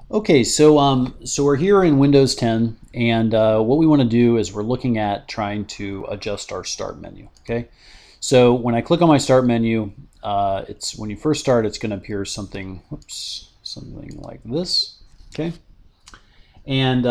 Okay, so we're here in Windows 10, and what we want to do is we're looking at trying to adjust our start menu. Okay, so when I click on my start menu, it's when you first start, it's going to appear something, whoops, something like this. Okay, and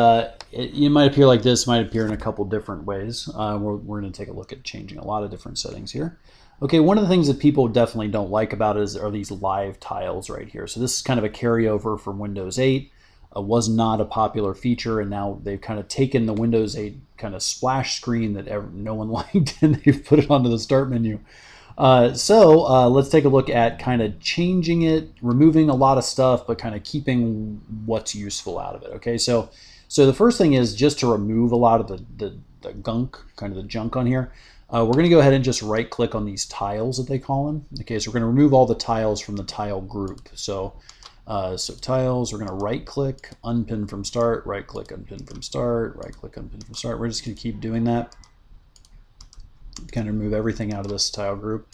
it might appear like this, might appear in a couple different ways. We're going to take a look at changing a lot of different settings here. Okay, one of the things that people definitely don't like about it are these live tiles right here. So this is kind of a carryover from Windows 8. Was not a popular feature, and now they've kind of taken the Windows 8 kind of splash screen that no one liked, and they've put it onto the start menu. So let's take a look at kind of changing it, removing a lot of stuff, but kind of keeping what's useful out of it. Okay, so the first thing is just to remove a lot of the gunk, kind of the junk on here. We're going to go ahead and just right click on these tiles that they call them. Okay, so we're going to remove all the tiles from the tile group. So tiles, we're going to right click, unpin from start, right click, unpin from start, right click, unpin from start. We're just going to keep doing that. Kind of remove everything out of this tile group.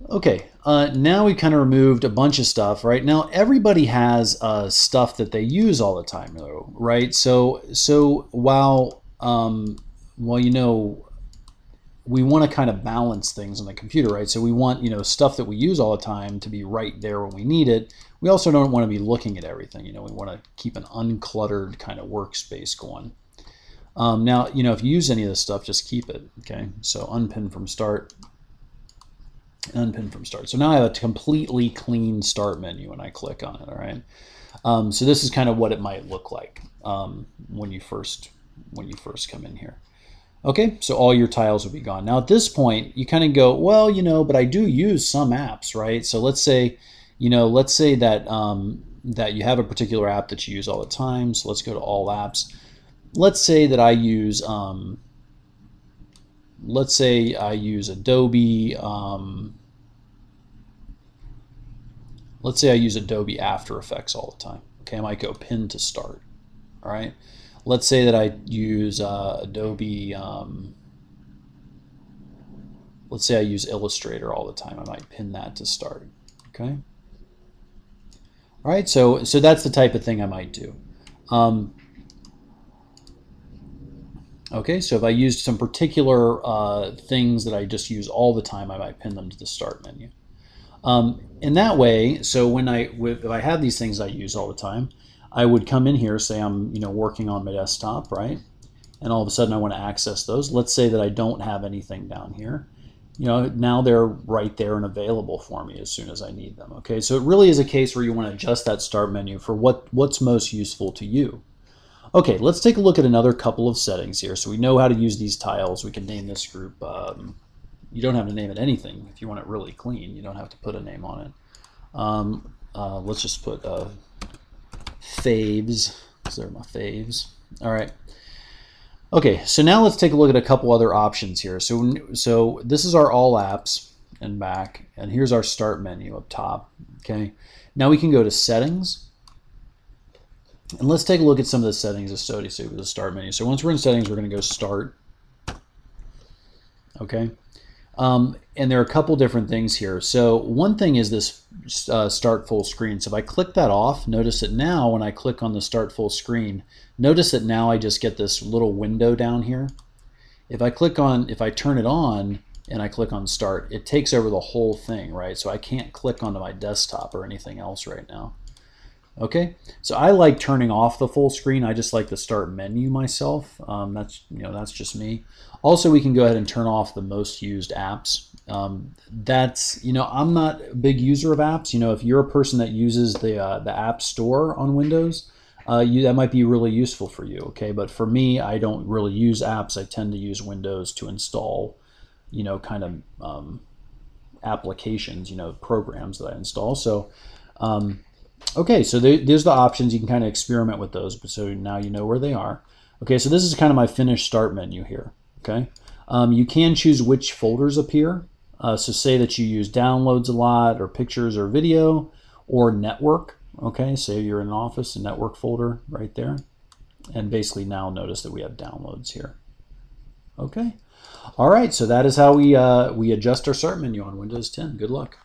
Okay, now we kind of removed a bunch of stuff. Right now, everybody has stuff that they use all the time, though, right? So while you know, we want to kind of balance things on the computer, right? So we want, stuff that we use all the time to be right there when we need it. We also don't want to be looking at everything. We want to keep an uncluttered kind of workspace going. Now, if you use any of this stuff, just keep it, okay? So unpin from start, unpin from start. So now I have a completely clean start menu when I click on it, all right? So this is kind of what it might look like when you first come in here. Okay, so all your tiles will be gone. Now at this point, you kind of go, well, but I do use some apps, right? So let's say, that that you have a particular app that you use all the time. So let's go to all apps. Let's say that I use, Adobe. Let's say I use Adobe After Effects all the time. Okay, I might go pin to start. All right. Let's say that I use Adobe, let's say I use Illustrator all the time. I might pin that to start, okay? All right, so that's the type of thing I might do. Okay, so if I used some particular things that I just use all the time, I might pin them to the start menu. In that way, so if I have these things I use all the time, I would come in here, say I'm working on my desktop, right? And all of a sudden I want to access those. Let's say that I don't have anything down here. Now they're right there and available for me as soon as I need them. Okay, so it really is a case where you want to adjust that start menu for what's most useful to you. Okay, let's take a look at another couple of settings here. So we know how to use these tiles. We can name this group. You don't have to name it anything. If you want it really clean, you don't have to put a name on it. Let's just put faves, because they're my faves. All right. Okay, so now let's take a look at a couple other options here. So this is our all apps and back, and here's our start menu up top. Okay, now we can go to settings, and let's take a look at some of the settings associated with the start menu. So once we're in settings, we're going to go start. Okay. And there are a couple different things here. So one thing is this start full screen. So if I click that off, notice that now when I click on the start full screen, notice that now I just get this little window down here. If I turn it on and I click on start, it takes over the whole thing, right? So I can't click onto my desktop or anything else right now. Okay, so I like turning off the full screen. I just like the start menu myself. That's just me. Also, we can go ahead and turn off the most used apps. I'm not a big user of apps. If you're a person that uses the App Store on Windows, that might be really useful for you. Okay, but for me, I don't really use apps. I tend to use Windows to install, applications, programs that I install. So. Okay, so there's the options. You can kind of experiment with those, but so now you know where they are. Okay, so this is kind of my finished start menu here. Okay, you can choose which folders appear. So say that you use downloads a lot, or pictures or video, or network. Okay, say you're in an office, a network folder right there. And basically now notice that we have downloads here. Okay, all right, so that is how we adjust our start menu on Windows 10. Good luck.